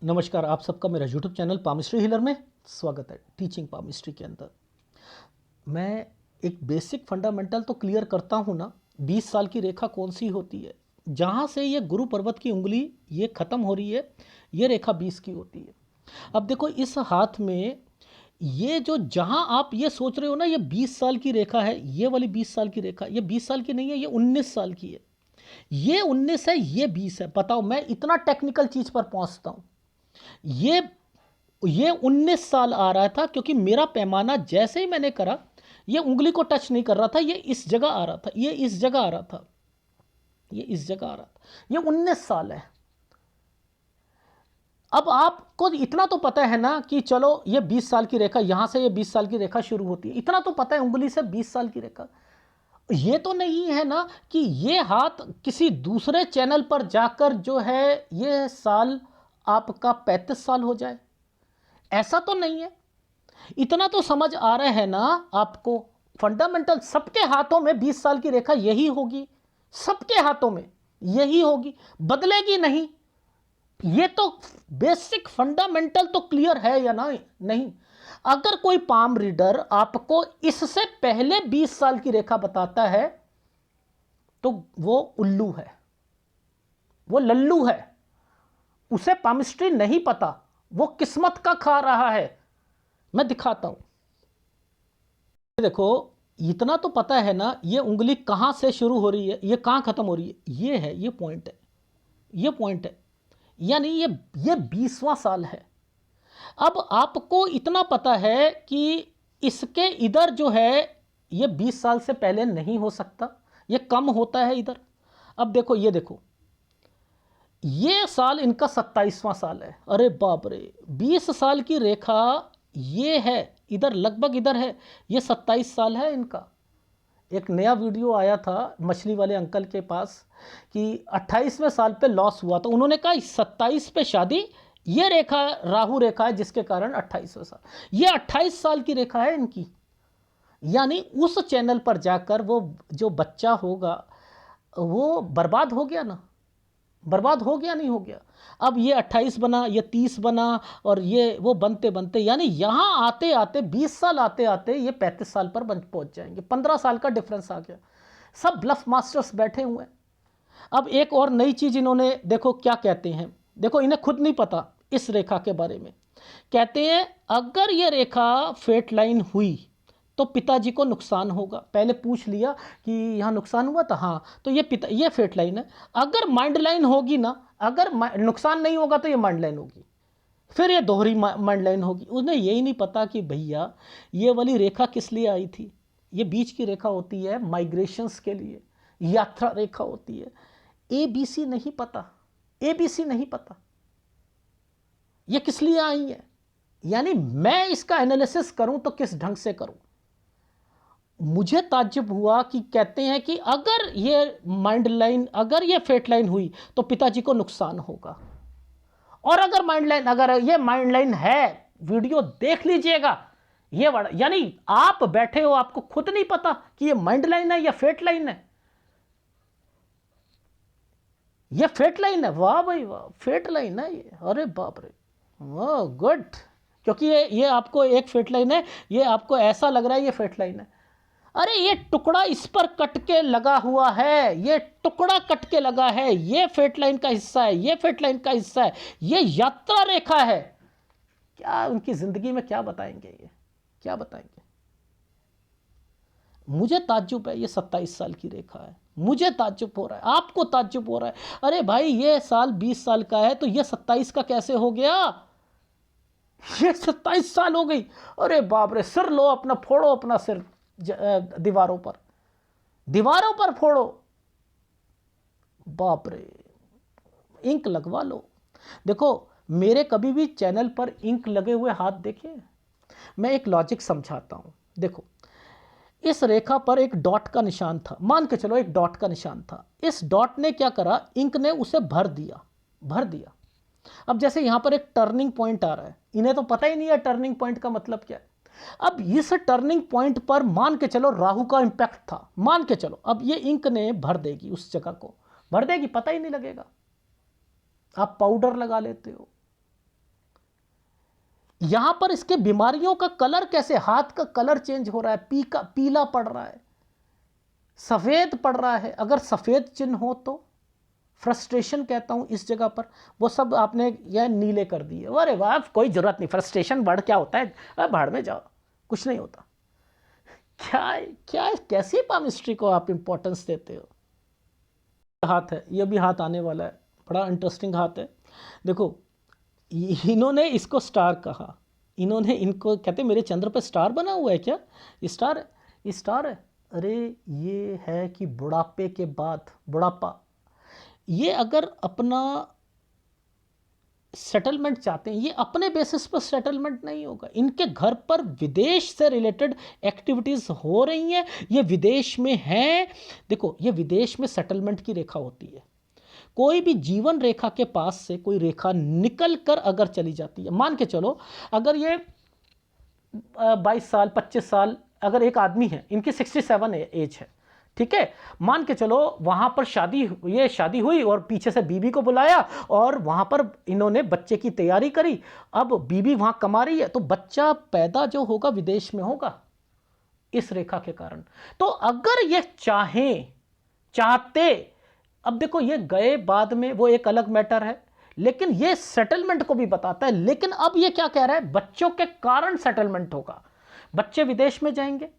नमस्कार, आप सबका मेरा यूट्यूब चैनल पामिस्ट्री हीलर में स्वागत है। टीचिंग पामिस्ट्री के अंदर मैं एक बेसिक फंडामेंटल तो क्लियर करता हूँ ना। 20 साल की रेखा कौन सी होती है, जहाँ से ये गुरु पर्वत की उंगली ये ख़त्म हो रही है, ये रेखा 20 की होती है। अब देखो इस हाथ में ये जो, जहाँ आप ये सोच रहे हो ना ये 20 साल की रेखा है, ये वाली 20 साल की रेखा, ये 20 साल की नहीं है, ये 19 साल की है। ये 19 है, ये 20 है। बताओ, मैं इतना टेक्निकल चीज़ पर पहुँचता हूँ। ये 19 साल आ रहा था, क्योंकि मेरा पैमाना जैसे ही मैंने करा, ये उंगली को टच नहीं कर रहा था, ये इस जगह आ रहा था, ये इस जगह आ रहा था, ये इस जगह आ रहा था। ये 19 साल है। अब आपको इतना तो पता है ना कि चलो ये 20 साल की रेखा, यहां से ये 20 साल की रेखा शुरू होती है, इतना तो पता है उंगली से 20 साल की रेखा। ये तो नहीं है ना कि ये हाथ किसी दूसरे चैनल पर जाकर जो है ये साल आपका 35 साल हो जाए, ऐसा तो नहीं है। इतना तो समझ आ रहा है ना आपको। फंडामेंटल सबके हाथों में 20 साल की रेखा यही होगी, सबके हाथों में यही होगी, बदलेगी नहीं। ये तो बेसिक फंडामेंटल तो क्लियर है या ना? नहीं। अगर कोई पाम रीडर आपको इससे पहले 20 साल की रेखा बताता है तो वो उल्लू है, वो लल्लू है, उसे पामिस्ट्री नहीं पता, वो किस्मत का खा रहा है। मैं दिखाता हूं। देखो, इतना तो पता है ना ये उंगली कहां से शुरू हो रही है, ये कहां खत्म हो रही है, ये है, ये पॉइंट है, ये पॉइंट है। यानी ये 20वां साल है। अब आपको इतना पता है कि इसके इधर जो है ये 20 साल से पहले नहीं हो सकता, ये कम होता है इधर। अब देखो, ये देखो, ये साल इनका 27वां साल है। अरे बाप रे, 20 साल की रेखा ये है, इधर लगभग इधर है, ये 27 साल है इनका। एक नया वीडियो आया था मछली वाले अंकल के पास कि 28वें साल पे लॉस हुआ, तो उन्होंने कहा 27 पे शादी, ये रेखा राहु रेखा है जिसके कारण 28वें साल, ये 28 साल की रेखा है इनकी। यानी उस चैनल पर जाकर वो जो बच्चा होगा वो बर्बाद हो गया ना, बर्बाद हो गया, नहीं हो गया। अब ये 28 बना, ये 30 बना, और ये वो बनते बनते, यानी यहाँ आते आते 20 साल आते आते ये 35 साल पर पहुंच जाएंगे। 15 साल का डिफरेंस आ गया। सब ब्लफ मास्टर्स बैठे हुए हैं। अब एक और नई चीज़ इन्होंने, देखो क्या कहते हैं, देखो इन्हें खुद नहीं पता इस रेखा के बारे में। कहते हैं अगर ये रेखा फेट लाइन हुई तो पिताजी को नुकसान होगा। पहले पूछ लिया कि यहाँ नुकसान हुआ था, हाँ, तो ये फेट लाइन है। अगर माइंड लाइन होगी ना, अगर नुकसान नहीं होगा तो ये माइंड लाइन होगी, फिर ये दोहरी माइंड लाइन होगी। उन्हें यही नहीं पता कि भैया ये वाली रेखा किस लिए आई थी। ये बीच की रेखा होती है माइग्रेशंस के लिए, यात्रा रेखा होती है। ABC नहीं पता, ABC नहीं पता ये किस लिए आई है। यानी मैं इसका एनालिसिस करूं तो किस ढंग से करूं। मुझे ताज्जुब हुआ कि कहते हैं कि अगर ये माइंड लाइन, अगर ये फेट लाइन हुई तो पिताजी को नुकसान होगा। और अगर माइंड लाइन, अगर ये माइंड लाइन है, वीडियो देख लीजिएगा, ये बड़ा, यानी आप बैठे हो, आपको खुद नहीं पता कि ये माइंड लाइन है या फेट लाइन है। ये फेट लाइन है, वाह भाई वाह, फेट लाइन है ये। अरे बाप रे, वाह गुड। क्योंकि ये आपको एक फेट लाइन है, ये आपको ऐसा लग रहा है ये फेट लाइन है। अरे ये टुकड़ा इस पर कट के लगा हुआ है, ये टुकड़ा कट के लगा है, ये फेट लाइन का हिस्सा है, ये फेट लाइन का हिस्सा है, ये यात्रा रेखा है। क्या उनकी जिंदगी में क्या बताएंगे, ये क्या बताएंगे। मुझे ताज्जुब है, ये 27 साल की रेखा है। मुझे ताज्जुब हो रहा है, आपको ताज्जुब हो रहा है। अरे भाई ये साल 20 साल का है तो ये 27 का कैसे हो गया, ये 27 साल हो गई। अरे बाप रे, सिर लो अपना, फोड़ो अपना सिर दीवारों पर, दीवारों पर फोड़ो, बाप रे, इंक लगवा लो। देखो मेरे कभी भी चैनल पर इंक लगे हुए हाथ देखे? मैं एक लॉजिक समझाता हूं। देखो इस रेखा पर एक डॉट का निशान था, मान के चलो एक डॉट का निशान था। इस डॉट ने क्या करा, इंक ने उसे भर दिया, भर दिया। अब जैसे यहां पर एक टर्निंग पॉइंट आ रहा है, इन्हें तो पता ही नहीं है टर्निंग पॉइंट का मतलब क्या है। अब इस टर्निंग पॉइंट पर मान के चलो राहु का इंपैक्ट था, मान के चलो। अब ये इंक ने भर देगी, उस जगह को भर देगी, पता ही नहीं लगेगा। आप पाउडर लगा लेते हो, यहां पर इसके बीमारियों का कलर कैसे, हाथ का कलर चेंज हो रहा है, पीला पड़ रहा है, सफेद पड़ रहा है। अगर सफेद चिन्ह हो तो फ्रस्ट्रेशन कहता हूं इस जगह पर, वो सब आपने यह नीले कर दिए। अरे वाह, कोई जरूरत नहीं, फ्रस्ट्रेशन वर्ड क्या होता है, भाड़ में जाओ, कुछ नहीं होता। क्या क्या कैसी पामिस्ट्री को आप इंपॉर्टेंस देते हो। हाथ है, ये भी हाथ आने वाला है, बड़ा इंटरेस्टिंग हाथ है। देखो इन्होंने इसको स्टार कहा, इन्होंने इनको कहते मेरे चंद्र पे स्टार बना हुआ है क्या, स्टार है, ये स्टार है। अरे ये है कि बुढ़ापे के बाद, बुढ़ापा, ये अगर अपना सेटलमेंट चाहते हैं, ये अपने बेसिस पर सेटलमेंट नहीं होगा। इनके घर पर विदेश से रिलेटेड एक्टिविटीज़ हो रही हैं, ये विदेश में हैं। देखो ये विदेश में सेटलमेंट की रेखा होती है। कोई भी जीवन रेखा के पास से कोई रेखा निकल कर अगर चली जाती है, मान के चलो अगर ये 22 साल 25 साल अगर एक आदमी है, इनकी 67 एज है, ठीक है, मान के चलो वहां पर शादी हुई और पीछे से बीबी को बुलाया और वहां पर इन्होंने बच्चे की तैयारी करी। अब बीबी वहां कमा रही है, तो बच्चा पैदा जो होगा विदेश में होगा इस रेखा के कारण। तो अगर ये चाहते, अब देखो ये गए बाद में, वो एक अलग मैटर है, लेकिन ये सेटलमेंट को भी बताता है। लेकिन अब ये क्या कह रहा है, बच्चों के कारण सेटलमेंट होगा, बच्चे विदेश में जाएंगे,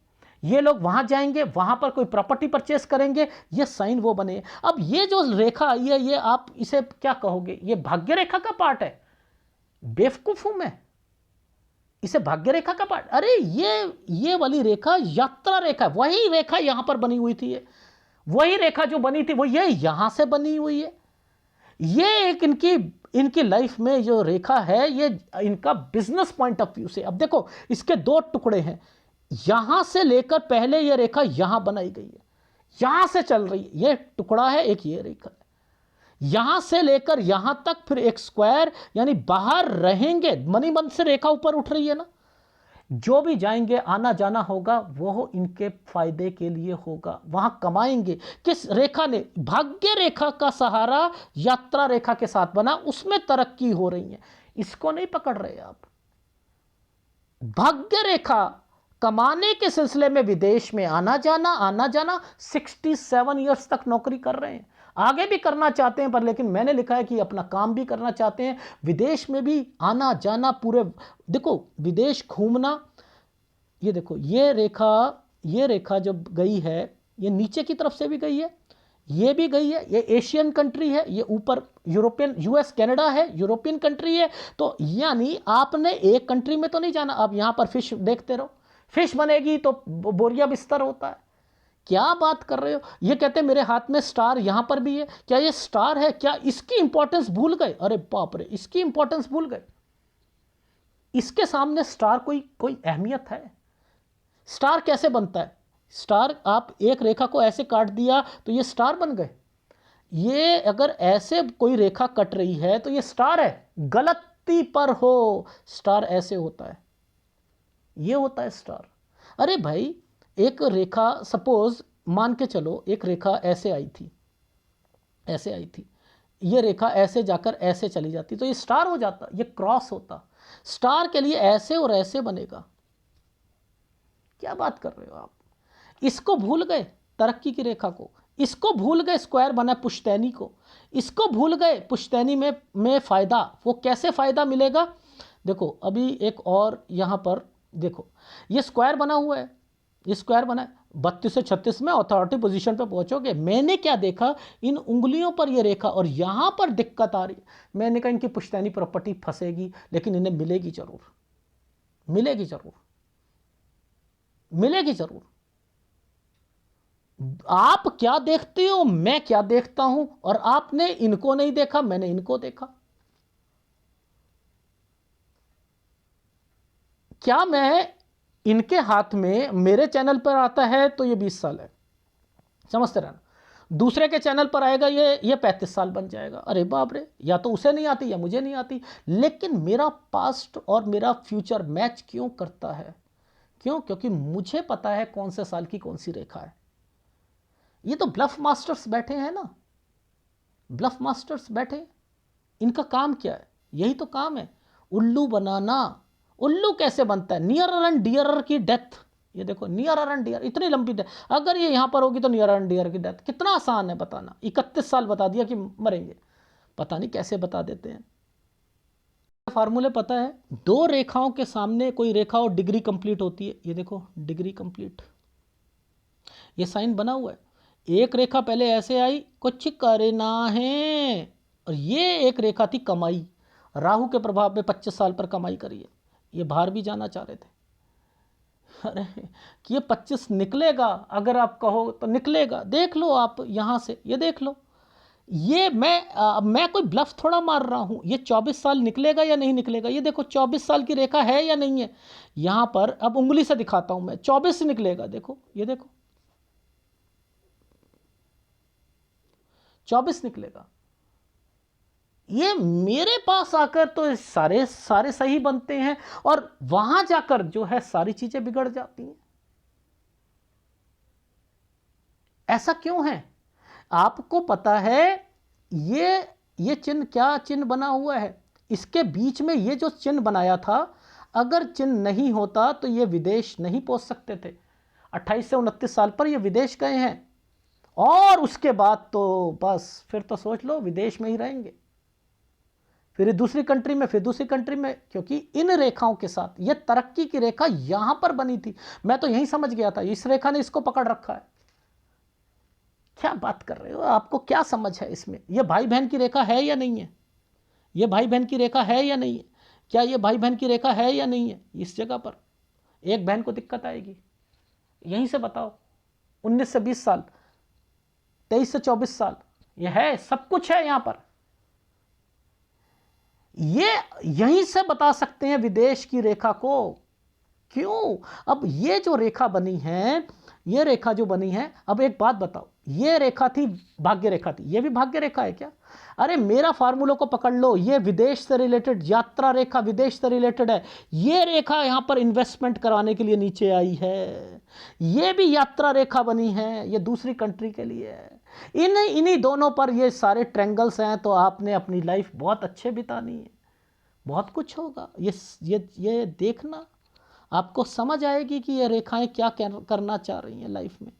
ये लोग वहां जाएंगे, वहां पर कोई प्रॉपर्टी परचेस करेंगे, ये साइन वो बने। अब ये जो रेखा आई है, ये आप इसे क्या कहोगे, ये भाग्य रेखा का पार्ट है, बेवकूफ हूं मैं, इसे भाग्य रेखा का पार्ट, अरे ये वाली रेखा यात्रा रेखा, वही रेखा यहां पर बनी हुई थी, वही रेखा जो बनी थी वो ये यहां से बनी हुई है। ये एक इनकी लाइफ में जो रेखा है, ये इनका बिजनेस पॉइंट ऑफ व्यू से। अब देखो इसके दो टुकड़े हैं, यहां से लेकर पहले ये रेखा यहां बनाई गई है, यहां से चल रही है, ये टुकड़ा है, एक ये रेखा है, यहां से लेकर यहां तक फिर एक स्क्वायर, यानी बाहर रहेंगे, मनी मंथ से रेखा ऊपर उठ रही है ना, जो भी जाएंगे आना जाना होगा वो इनके फायदे के लिए होगा, वहां कमाएंगे। किस रेखा ने, भाग्य रेखा का सहारा यात्रा रेखा के साथ बना, उसमें तरक्की हो रही है, इसको नहीं पकड़ रहे आप। भाग्य रेखा कमाने के सिलसिले में विदेश में आना जाना 67 ईयर्स तक नौकरी कर रहे हैं, आगे भी करना चाहते हैं, पर लेकिन मैंने लिखा है कि अपना काम भी करना चाहते हैं, विदेश में भी आना जाना, पूरे देखो विदेश घूमना। ये देखो ये रेखा जो गई है, ये नीचे की तरफ से भी गई है, ये भी गई है, ये एशियन कंट्री है, ये ऊपर यूरोपियन, यूएस कनाडा है, यूरोपियन कंट्री है। तो यानी आपने एक कंट्री में तो नहीं जाना, आप यहां पर फिश देखते रहो, फिश बनेगी तो बोरिया बिस्तर होता है, क्या बात कर रहे हो। ये कहते हैं मेरे हाथ में स्टार यहां पर भी है, क्या ये स्टार है, क्या इसकी इंपॉर्टेंस भूल गए, अरे बाप रे, इसकी इंपॉर्टेंस भूल गए, इसके सामने स्टार कोई अहमियत है। स्टार कैसे बनता है, स्टार आप एक रेखा को ऐसे काट दिया तो ये स्टार बन गए, ये अगर ऐसे कोई रेखा कट रही है तो ये स्टार है, गलती पर हो, स्टार ऐसे होता है, ये होता है स्टार। अरे भाई एक रेखा, सपोज मान के चलो एक रेखा ऐसे आई थी, ये रेखा ऐसे जाकर ऐसे चली जाती तो ये स्टार हो जाता, ये क्रॉस होता, स्टार के लिए ऐसे और ऐसे बनेगा। क्या बात कर रहे हो आप, इसको भूल गए तरक्की की रेखा को, इसको भूल गए स्क्वायर बना पुश्तैनी को, इसको भूल गए पुश्तैनी में फायदा, वो कैसे फायदा मिलेगा। देखो अभी एक और यहां पर देखो, ये स्क्वायर बना हुआ है, ये स्क्वायर बना है, 32 से 36 में अथॉरिटी पोजीशन पे पहुंचोगे। मैंने क्या देखा, इन उंगलियों पर ये रेखा और यहां पर दिक्कत आ रही है, मैंने कहा इनकी पुश्तैनी प्रॉपर्टी फंसेगी, लेकिन इन्हें मिलेगी जरूर, मिलेगी जरूर, मिलेगी जरूर। आप क्या देखते हो, मैं क्या देखता हूं, और आपने इनको नहीं देखा, मैंने इनको देखा। क्या मैं इनके हाथ में, मेरे चैनल पर आता है तो ये 20 साल है, समझते रहना, दूसरे के चैनल पर आएगा ये 35 साल बन जाएगा। अरे बाप रे, या तो उसे नहीं आती या मुझे नहीं आती, लेकिन मेरा पास्ट और मेरा फ्यूचर मैच क्यों करता है, क्यों, क्योंकि मुझे पता है कौन से साल की कौन सी रेखा है। ये तो ब्लफ मास्टर्स बैठे हैं ना, ब्लफ मास्टर्स बैठे, इनका काम क्या है, यही तो काम है, उल्लू बनाना उल्लू कैसे बनता है? नियरर एंड डियरर की डेथ, ये देखो नियरर एंड डियर, इतनी लंबी डेथ, अगर ये यहां पर होगी तो नियरर एंड डियर की डेथ। कितना आसान है बताना, 31 साल बता दिया कि मरेंगे, पता नहीं कैसे बता देते हैं। फार्मूले पता है, दो रेखाओं के सामने कोई रेखा और डिग्री कंप्लीट होती है, ये देखो डिग्री कंप्लीट, ये साइन बना हुआ है। एक रेखा पहले ऐसे आई, कुछ करना है, और ये एक रेखा थी कमाई, राहु के प्रभाव में 25 साल पर कमाई करी है। ये बाहर भी जाना चाह रहे थे, अरे कि ये 25 निकलेगा, अगर आप कहो तो निकलेगा, देख लो आप यहां से, ये देख लो, ये मैं कोई ब्लफ थोड़ा मार रहा हूं, ये 24 साल निकलेगा या नहीं निकलेगा, ये देखो 24 साल की रेखा है या नहीं है। यहां पर अब उंगली से दिखाता हूं मैं, 24 निकलेगा, देखो ये देखो 24 निकलेगा। ये मेरे पास आकर तो सारे सारे सही बनते हैं, और वहां जाकर जो है सारी चीजें बिगड़ जाती हैं। ऐसा क्यों है? आपको पता है ये चिन्ह, क्या चिन्ह बना हुआ है, इसके बीच में ये जो चिन्ह बनाया था, अगर चिन्ह नहीं होता तो ये विदेश नहीं पहुंच सकते थे। 28 से 29 साल पर ये विदेश गए हैं, और उसके बाद तो बस फिर तो सोच लो विदेश में ही रहेंगे, फिर दूसरी कंट्री में, फिर दूसरी कंट्री में, क्योंकि इन रेखाओं के साथ ये तरक्की की रेखा यहां पर बनी थी। मैं तो यही समझ गया था, इस रेखा ने इसको पकड़ रखा है। क्या बात कर रहे हो, आपको क्या समझ है इसमें? ये भाई बहन की रेखा है या नहीं है? ये भाई बहन की रेखा है या नहीं है? क्या ये भाई बहन की रेखा है या नहीं है? इस जगह पर एक बहन को दिक्कत आएगी, यहीं से बताओ, 19 से 20 साल, 23 से 24 साल, ये है, सब कुछ है यहां पर। ये यहीं से बता सकते हैं विदेश की रेखा को। क्यों? अब ये जो रेखा बनी है, ये रेखा जो बनी है, अब एक बात बताओ, ये रेखा थी भाग्य रेखा थी, ये भी भाग्य रेखा है क्या? अरे मेरा फार्मूला को पकड़ लो, ये विदेश से रिलेटेड, यात्रा रेखा विदेश से रिलेटेड है। ये रेखा यहां पर इन्वेस्टमेंट कराने के लिए नीचे आई है, ये भी यात्रा रेखा बनी है, ये दूसरी कंट्री के लिए है। इन्हीं दोनों पर ये सारे ट्रेंगल्स हैं, तो आपने अपनी लाइफ बहुत अच्छे बितानी है, बहुत कुछ होगा। ये देखना, आपको समझ आएगी कि ये रेखाएं क्या करना चाह रही हैं लाइफ में।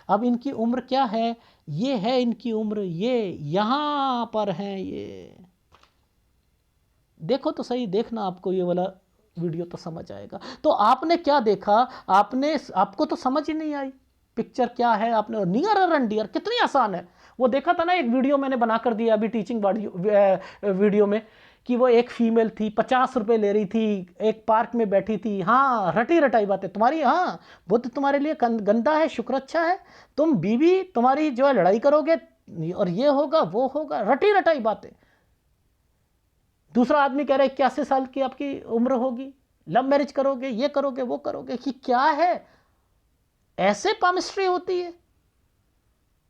अब इनकी उम्र क्या है, ये है इनकी उम्र, ये यहां पर है, ये देखो तो सही, देखना, आपको ये वाला वीडियो तो समझ आएगा। तो आपने क्या देखा, आपको तो समझ ही नहीं आई पिक्चर क्या है। आपने नियर एंड डियर कितनी आसान है, वो देखा था ना, एक वीडियो मैंने बनाकर दिया अभी टीचिंग वीडियो में, कि वो एक फीमेल थी, 50 रुपए ले रही थी, एक पार्क में बैठी थी। हाँ, रटी रटाई बातें तुम्हारी, हाँ बुद्ध तुम्हारे लिए गंदा है, शुक्र अच्छा है, तुम बीवी तुम्हारी जो है लड़ाई करोगे और ये होगा वो होगा, रटी रटाई बातें। दूसरा आदमी कह रहा है 81 साल की आपकी उम्र होगी, लव मैरिज करोगे, ये करोगे वो करोगे, कि क्या है, ऐसे पामिस्ट्री होती है?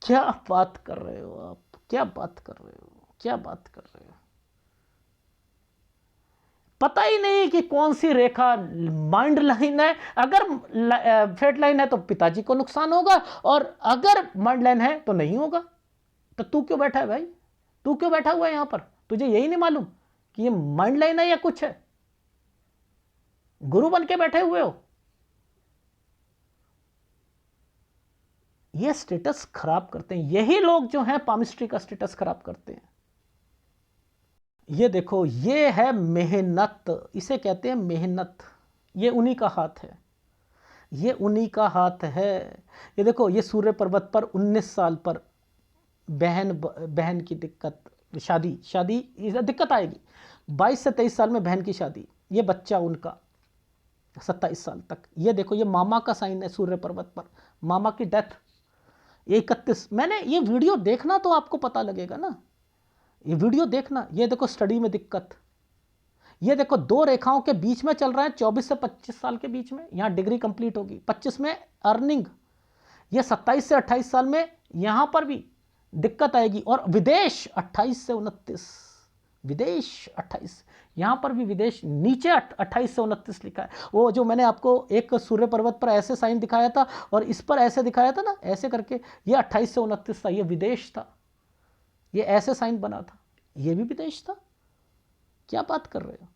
क्या बात कर रहे हो आप, क्या बात कर रहे हो, क्या बात कर रहे हो? पता ही नहीं कि कौन सी रेखा माइंड लाइन है। अगर फेट लाइन है तो पिताजी को नुकसान होगा, और अगर माइंड लाइन है तो नहीं होगा। तो तू क्यों बैठा है भाई, तू क्यों बैठा हुआ है यहां पर? तुझे यही नहीं मालूम कि ये माइंड लाइन है या कुछ है? गुरु बन के बैठे हुए हो। ये स्टेटस खराब करते हैं, यही लोग जो हैं पामिस्ट्री का स्टेटस खराब करते हैं। ये देखो, ये है मेहनत, इसे कहते हैं मेहनत, ये उन्हीं का हाथ है, ये उन्हीं का हाथ है। ये देखो, ये सूर्य पर्वत पर 19 साल पर बहन की दिक्कत, शादी दिक्कत आएगी। 22 से 23 साल में बहन की शादी, ये बच्चा उनका 27 साल तक। ये देखो, ये मामा का साइन है सूर्य पर्वत पर, मामा की डेथ, ये 31। मैंने ये वीडियो देखना तो आपको पता लगेगा ना, ये वीडियो देखना। ये देखो स्टडी में दिक्कत, ये देखो दो रेखाओं के बीच में चल रहा है, 24 से 25 साल के बीच में, यहां डिग्री कंप्लीट होगी, 25 में अर्निंग, ये 27 से 28 साल में यहां पर भी दिक्कत आएगी। और विदेश 28 से 29, विदेश 28, यहां पर भी विदेश, नीचे 28 से 29 लिखा है। वो जो मैंने आपको एक सूर्य पर्वत पर ऐसे साइन दिखाया था और इस पर ऐसे दिखाया था ना, ऐसे करके, ये 28 से 29 था, ये विदेश था, ये ऐसे साइन बना था, ये भी विदेश था। क्या बात कर रहे हो?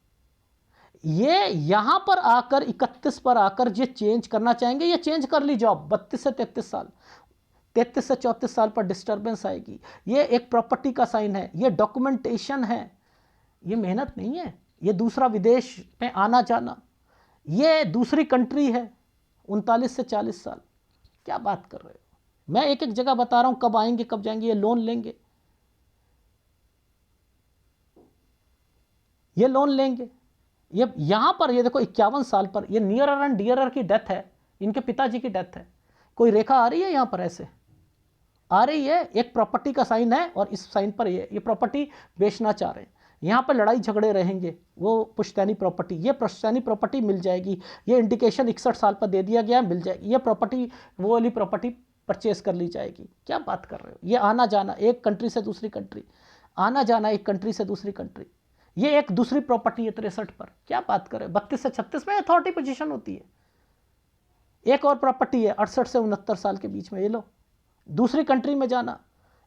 ये यहां पर आकर 31 पर आकर ये चेंज करना चाहेंगे, ये चेंज कर ली जॉब 32 से 33 साल, 33 से 34 साल पर डिस्टर्बेंस आएगी। ये एक प्रॉपर्टी का साइन है, ये डॉक्यूमेंटेशन है, ये मेहनत नहीं है, ये दूसरा विदेश में आना जाना, ये दूसरी कंट्री है। 39 से 40 साल, क्या बात कर रहे हो? मैं एक एक जगह बता रहा हूं कब आएंगे कब जाएंगे, ये लोन लेंगे, ये लोन लेंगे। ये यहां पर ये देखो 51 साल पर, ये नियरर एंड डियरर की डेथ है, इनके पिताजी की डेथ है। कोई रेखा आ रही है यहां पर? ऐसे आ रही है। एक प्रॉपर्टी का साइन है और इस साइन पर ये प्रॉपर्टी बेचना चाह रहे हैं। यहां पर लड़ाई झगड़े रहेंगे, वो पुश्तैनी प्रॉपर्टी, ये पुश्तैनी प्रॉपर्टी मिल जाएगी। ये इंडिकेशन 61 साल पर दे दिया गया, मिल जाएगी ये प्रॉपर्टी, वो वाली प्रॉपर्टी परचेज कर ली जाएगी। क्या बात कर रहे हो? ये आना जाना एक कंट्री से दूसरी कंट्री, आना जाना एक कंट्री से दूसरी कंट्री, ये एक दूसरी प्रॉपर्टी है 63 पर। क्या बात कर रहे हो? 32 से 36 में अथॉरिटी पोजीशन होती है। एक और प्रॉपर्टी है 68 से 69 साल के बीच में, ये लो दूसरी कंट्री में जाना।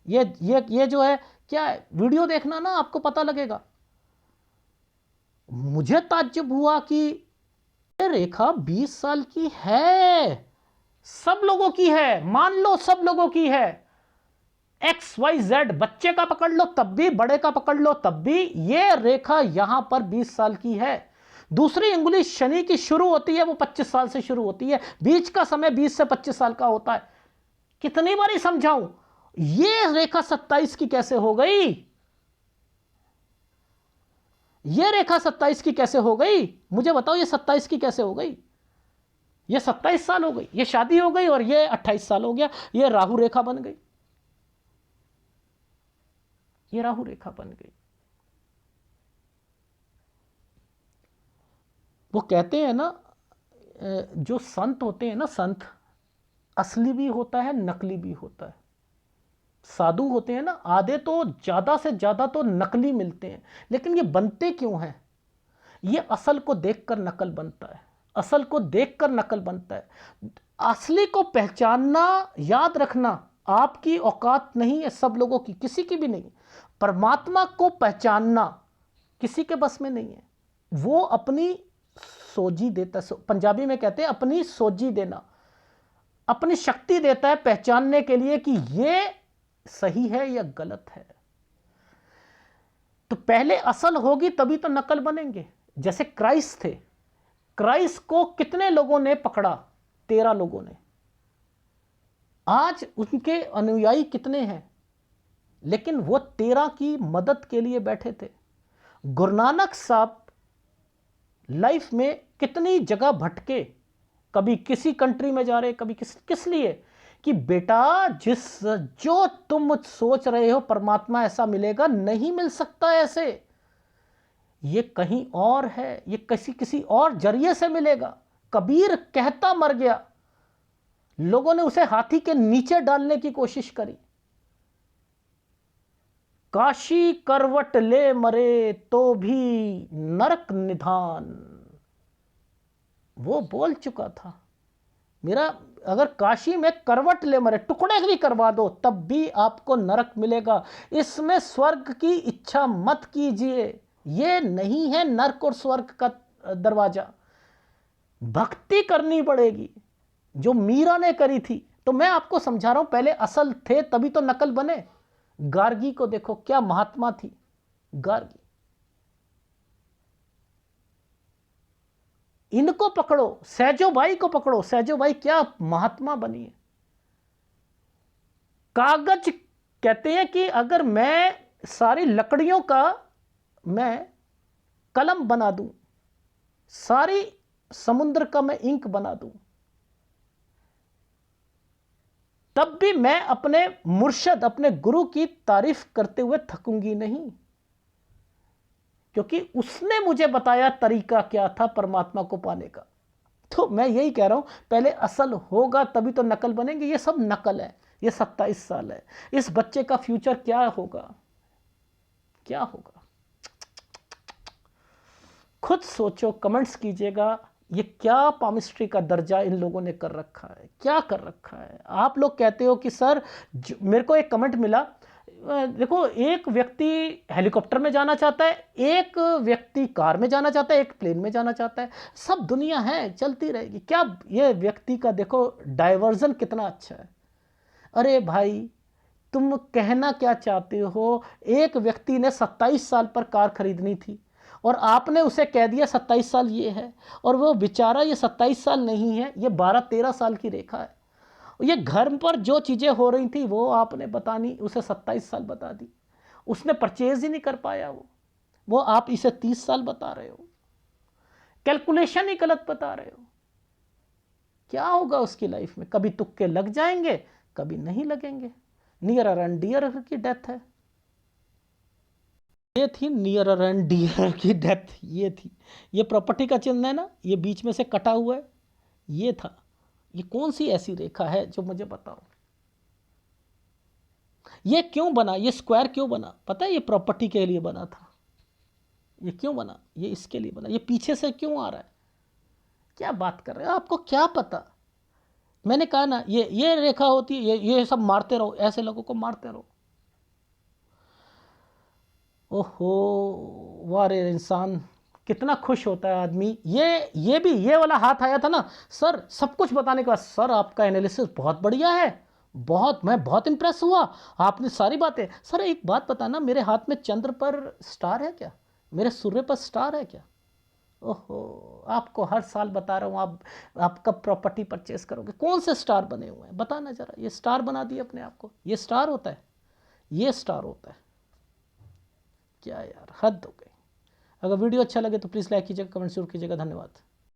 ये जो है क्या है, वीडियो देखना ना, आपको पता लगेगा। मुझे ताज्जुब हुआ कि ये रेखा 20 साल की है, सब लोगों की है, मान लो सब लोगों की है। XYZ, बच्चे का पकड़ लो तब भी, बड़े का पकड़ लो तब भी, ये रेखा यहां पर 20 साल की है। दूसरी अंगुली शनि की शुरू होती है, वो 25 साल से शुरू होती है, बीच का समय 20 से 25 साल का होता है। कितनी बारी समझाऊं, ये रेखा 27 की कैसे हो गई? ये रेखा 27 की कैसे हो गई? मुझे बताओ, ये 27 की कैसे हो गई? ये 27 साल हो गई, ये शादी हो गई और ये 28 साल हो गया, ये राहु रेखा बन गई, ये राहु रेखा बन गई। वो कहते हैं ना, जो संत होते हैं ना, संत असली भी होता है, नकली भी होता है। साधु होते हैं ना, आधे तो ज्यादा से ज्यादा तो नकली मिलते हैं, लेकिन ये बनते क्यों हैं? ये असल को देखकर नकल बनता है, असल को देखकर नकल बनता है। असली को पहचानना, याद रखना, आपकी औकात नहीं है, सब लोगों की, किसी की भी नहीं। परमात्मा को पहचानना किसी के बस में नहीं है। वो अपनी सोजी देता है, पंजाबी में कहते हैं अपनी सोजी देना, अपनी शक्ति देता है पहचानने के लिए कि ये सही है या गलत है। तो पहले असल होगी तभी तो नकल बनेंगे। जैसे क्राइस्ट थे, क्राइस्ट को कितने लोगों ने पकड़ा? 13 लोगों ने। आज उनके अनुयायी कितने हैं? लेकिन वो 13 की मदद के लिए बैठे थे। गुरु नानक साहब लाइफ में कितनी जगह भटके, कभी किसी कंट्री में जा रहे, कभी किस लिए कि बेटा जो तुम सोच रहे हो परमात्मा ऐसा मिलेगा, नहीं मिल सकता ऐसे, ये कहीं और है, ये किसी और जरिए से मिलेगा। कबीर कहता मर गया, लोगों ने उसे हाथी के नीचे डालने की कोशिश करी। काशी करवट ले मरे तो भी नरक निधान, वो बोल चुका था। मेरा अगर काशी में करवट ले मरे, टुकड़े भी करवा दो, तब भी आपको नरक मिलेगा। इसमें स्वर्ग की इच्छा मत कीजिए, ये नहीं है नरक और स्वर्ग का दरवाजा। भक्ति करनी पड़ेगी जो मीरा ने करी थी। तो मैं आपको समझा रहा हूं, पहले असल थे तभी तो नकल बने। गार्गी को देखो, क्या महात्मा थी गार्गी। इनको पकड़ो, सैजोबाई को पकड़ो, सैजोबाई क्या महात्मा बनी है। कागज कहते हैं कि अगर मैं सारी लकड़ियों का मैं कलम बना दूं, सारी समुद्र का मैं इंक बना दूं, तब भी मैं अपने मुर्शद, अपने गुरु की तारीफ करते हुए थकूंगी नहीं, क्योंकि उसने मुझे बताया तरीका क्या था परमात्मा को पाने का। तो मैं यही कह रहा हूं, पहले असल होगा तभी तो नकल बनेंगे। ये सब नकल है। ये 27 साल है, इस बच्चे का फ्यूचर क्या होगा, क्या होगा? खुद सोचो, कमेंट्स कीजिएगा। ये क्या पामिस्ट्री का दर्जा इन लोगों ने कर रखा है, क्या कर रखा है? आप लोग कहते हो कि सर, मेरे को एक कमेंट मिला, देखो, एक व्यक्ति हेलीकॉप्टर में जाना चाहता है, एक व्यक्ति कार में जाना चाहता है, एक प्लेन में जाना चाहता है। सब दुनिया है, चलती रहेगी। क्या ये व्यक्ति का देखो डाइवर्जन कितना अच्छा है। अरे भाई, तुम कहना क्या चाहते हो? एक व्यक्ति ने 27 साल पर कार खरीदनी थी और आपने उसे कह दिया 27 साल ये है, और वो बेचारा ये 27 साल नहीं है, ये 12-13 साल की रेखा है। ये घर पर जो चीज़ें हो रही थी वो आपने बतानी, उसे 27 साल बता दी। उसने परचेज ही नहीं कर पाया, वो आप इसे 30 साल बता रहे हो। कैलकुलेशन ही गलत बता रहे हो। क्या होगा उसकी लाइफ में? कभी तुक्के लग जाएंगे, कभी नहीं लगेंगे। नियर एंड डियर की डेथ है। ये थी नियर एंड डियर की डेथ, ये थी। ये प्रॉपर्टी का चिन्ह है ना, ये बीच में से कटा हुआ है, ये था। ये कौन सी ऐसी रेखा है जो मुझे बताओ? ये क्यों बना? ये स्क्वायर क्यों बना? पता है? ये प्रॉपर्टी के लिए बना था। ये क्यों बना? ये इसके लिए बना। ये पीछे से क्यों आ रहा है? क्या बात कर रहे हो? आपको क्या पता? मैंने कहा ना, ये रेखा होती है, ये सब मारते रहो, ऐसे लोगों को मारते रहो। ओहो, वाह रे इंसान, कितना खुश होता है आदमी। ये भी, ये वाला हाथ आया था ना सर, सब कुछ बताने के बाद, सर आपका एनालिसिस बहुत बढ़िया है, बहुत, मैं बहुत इंप्रेस हुआ, आपने सारी बातें। सर एक बात बताना, मेरे हाथ में चंद्र पर स्टार है क्या? मेरे सूर्य पर स्टार है क्या? ओहो, आपको हर साल बता रहा हूँ, आप कब प्रॉपर्टी परचेस करोगे? कौन से स्टार बने हुए हैं बताना जरा। ये स्टार बना दिए अपने आप को, ये स्टार होता है, ये स्टार होता है। क्या यार, हद हो गई। अगर वीडियो अच्छा लगे तो प्लीज़ लाइक कीजिएगा, कमेंट जरूर कीजिएगा। धन्यवाद।